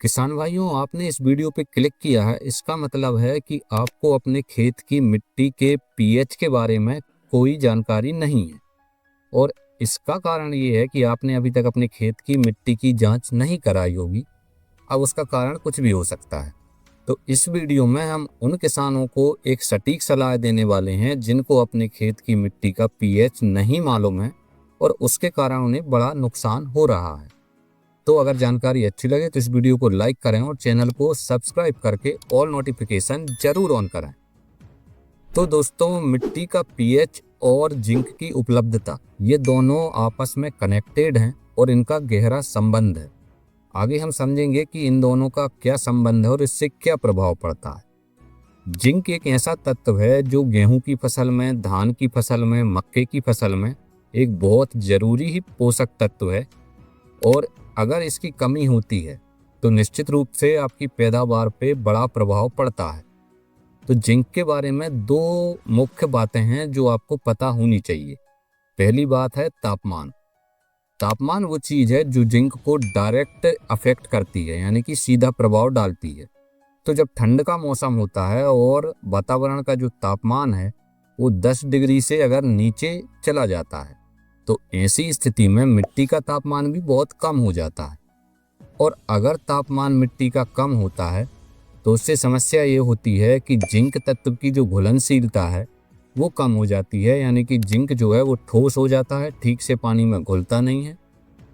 किसान भाइयों, आपने इस वीडियो पे क्लिक किया है, इसका मतलब है कि आपको अपने खेत की मिट्टी के पीएच के बारे में कोई जानकारी नहीं है। और इसका कारण ये है कि आपने अभी तक अपने खेत की मिट्टी की जांच नहीं कराई होगी। अब उसका कारण कुछ भी हो सकता है। तो इस वीडियो में हम उन किसानों को एक सटीक सलाह देने वाले हैं जिनको अपने खेत की मिट्टी का पीएच नहीं मालूम है और उसके कारण उन्हें बड़ा नुकसान हो रहा है। तो अगर जानकारी अच्छी लगे तो इस वीडियो को लाइक करें और चैनल को सब्सक्राइब करके ऑल नोटिफिकेशन जरूर ऑन करें। तो दोस्तों, मिट्टी का पीएच और जिंक की उपलब्धता, ये दोनों आपस में कनेक्टेड हैं और इनका गहरा संबंध है। आगे हम समझेंगे कि इन दोनों का क्या संबंध है और इससे क्या प्रभाव पड़ता है। जिंक एक ऐसा तत्व है जो गेहूं की फसल में, धान की फसल में, मक्के की फसल में एक बहुत जरूरी ही पोषक तत्व है। और अगर इसकी कमी होती है तो निश्चित रूप से आपकी पैदावार पे बड़ा प्रभाव पड़ता है। तो जिंक के बारे में दो मुख्य बातें हैं जो आपको पता होनी चाहिए। पहली बात है तापमान। तापमान वो चीज है जो जिंक को डायरेक्ट अफेक्ट करती है, यानी कि सीधा प्रभाव डालती है। तो जब ठंड का मौसम होता है और वातावरण का जो तापमान है वो 10 डिग्री से अगर नीचे चला जाता है तो ऐसी स्थिति में मिट्टी का तापमान भी बहुत कम हो जाता है। और अगर तापमान मिट्टी का कम होता है तो उससे समस्या ये होती है कि जिंक तत्व की जो घुलनशीलता है वो कम हो जाती है, यानी कि जिंक जो है वो ठोस हो जाता है, ठीक से पानी में घुलता नहीं है।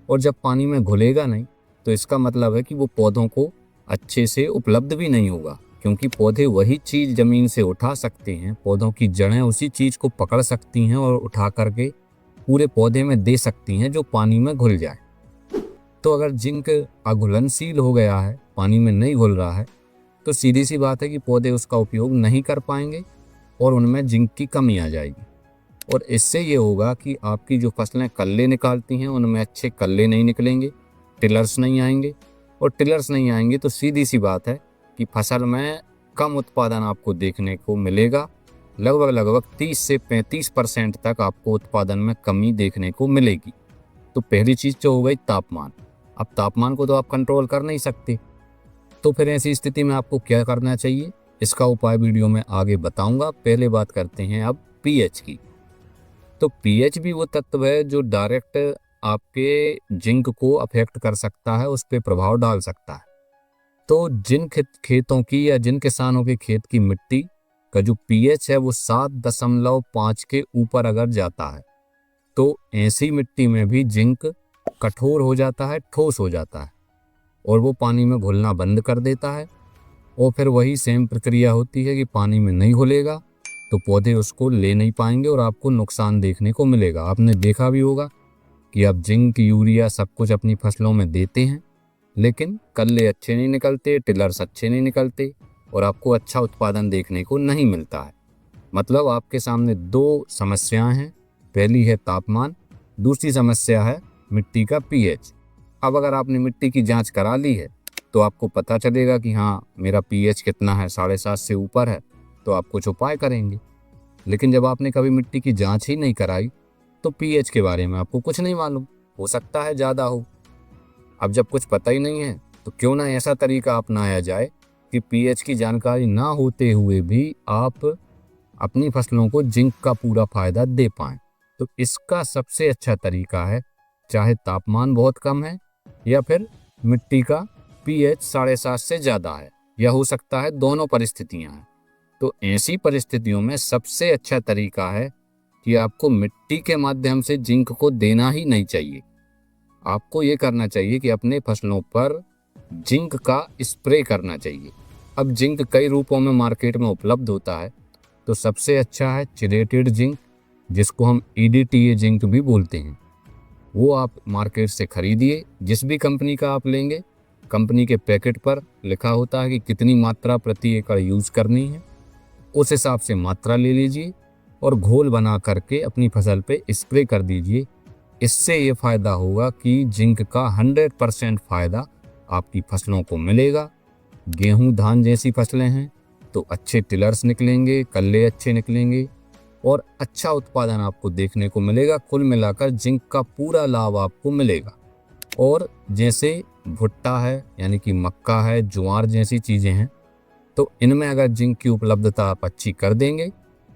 और जब पानी में घुलेगा नहीं तो इसका मतलब है कि वो पौधों को अच्छे से उपलब्ध भी नहीं होगा, क्योंकि पौधे वही चीज़ ज़मीन से उठा सकते हैं, पौधों की जड़ें उसी चीज़ को पकड़ सकती हैं और उठा करके पूरे पौधे में दे सकती हैं जो पानी में घुल जाए। तो अगर जिंक अघुलनशील हो गया है, पानी में नहीं घुल रहा है, तो सीधी सी बात है कि पौधे उसका उपयोग नहीं कर पाएंगे और उनमें जिंक की कमी आ जाएगी। और इससे ये होगा कि आपकी जो फसलें कल्ले निकालती हैं उनमें अच्छे कल्ले नहीं निकलेंगे, टिलर्स नहीं आएंगे। और टिलर्स नहीं आएंगे तो सीधी सी बात है कि फसल में कम उत्पादन आपको देखने को मिलेगा। लगभग 30 से 35% तक आपको उत्पादन में कमी देखने को मिलेगी। तो पहली चीज़ तो हो गई तापमान। अब तापमान को तो आप कंट्रोल कर नहीं सकते, तो फिर ऐसी स्थिति में आपको क्या करना चाहिए, इसका उपाय वीडियो में आगे बताऊंगा। पहले बात करते हैं अब पीएच की। तो पीएच भी वो तत्व है जो डायरेक्ट आपके जिंक को अफेक्ट कर सकता है, उस पर प्रभाव डाल सकता है। तो जिन खेतों की या जिन किसानों के खेत की मिट्टी का जो पीएच है वो 7.5 के ऊपर अगर जाता है तो ऐसी मिट्टी में भी जिंक कठोर हो जाता है, ठोस हो जाता है और वो पानी में घुलना बंद कर देता है। और फिर वही सेम प्रक्रिया होती है कि पानी में नहीं घुलेगा तो पौधे उसको ले नहीं पाएंगे और आपको नुकसान देखने को मिलेगा। आपने देखा भी होगा कि आप जिंक, यूरिया सब कुछ अपनी फसलों में देते हैं, लेकिन कल्ले अच्छे नहीं निकलते, टिलर्स अच्छे नहीं निकलते और आपको अच्छा उत्पादन देखने को नहीं मिलता है। मतलब आपके सामने दो समस्याएं हैं। पहली है तापमान, दूसरी समस्या है मिट्टी का पीएच। अब अगर आपने मिट्टी की जांच करा ली है तो आपको पता चलेगा कि हाँ, मेरा पीएच कितना है, 7.5 से ऊपर है, तो आप कुछ उपाय करेंगे। लेकिन जब आपने कभी मिट्टी की जांच ही नहीं कराई तो पीएच के बारे में आपको कुछ नहीं मालूम, हो सकता है ज़्यादा हो। अब जब कुछ पता ही नहीं है तो क्यों ना ऐसा तरीका अपनाया जाए कि पीएच की जानकारी ना होते हुए भी आप अपनी फसलों को जिंक का पूरा फायदा दे पाएं। तो इसका सबसे अच्छा तरीका है, चाहे तापमान बहुत कम है या फिर मिट्टी का पीएच 7.5 से ज़्यादा है, या हो सकता है दोनों परिस्थितियां हैं। तो ऐसी परिस्थितियों में सबसे अच्छा तरीका है कि आपको मिट्टी के माध्यम से जिंक को देना ही नहीं चाहिए। आपको ये करना चाहिए कि अपने फसलों पर जिंक का स्प्रे करना चाहिए। अब जिंक कई रूपों में मार्केट में उपलब्ध होता है, तो सबसे अच्छा है चिलेटेड जिंक, जिसको हम EDTA जिंक भी बोलते हैं। वो आप मार्केट से खरीदिए, जिस भी कंपनी का आप लेंगे, कंपनी के पैकेट पर लिखा होता है कि कितनी मात्रा प्रति एकड़ यूज़ करनी है, उस हिसाब से मात्रा ले लीजिए और घोल बना करके अपनी फसल पे स्प्रे कर दीजिए। इससे ये फ़ायदा होगा कि जिंक का 100% फ़ायदा आपकी फसलों को मिलेगा। गेहूँ, धान जैसी फसलें हैं तो अच्छे टिलर्स निकलेंगे, कल्ले अच्छे निकलेंगे और अच्छा उत्पादन आपको देखने को मिलेगा। कुल मिलाकर जिंक का पूरा लाभ आपको मिलेगा। और जैसे भुट्टा है यानी कि मक्का है, ज्वार जैसी चीज़ें हैं, तो इनमें अगर जिंक की उपलब्धता आप अच्छी कर देंगे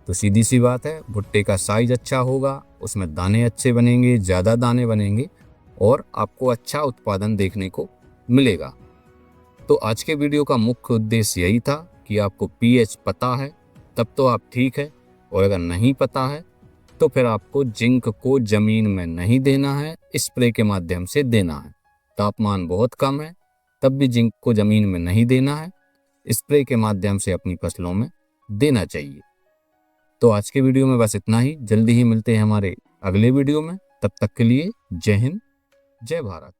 तो सीधी सी बात है, भुट्टे का साइज अच्छा होगा, उसमें दाने अच्छे बनेंगे, ज़्यादा दाने बनेंगे और आपको अच्छा उत्पादन देखने को मिलेगा। तो आज के वीडियो का मुख्य उद्देश्य यही था कि आपको पीएच पता है तब तो आप ठीक है, और अगर नहीं पता है तो फिर आपको जिंक को जमीन में नहीं देना है, स्प्रे के माध्यम से देना है। तापमान बहुत कम है तब भी जिंक को जमीन में नहीं देना है, स्प्रे के माध्यम से अपनी फसलों में देना चाहिए। तो आज के वीडियो में बस इतना ही। जल्दी ही मिलते हैं हमारे अगले वीडियो में। तब तक के लिए जय हिंद, जय भारत।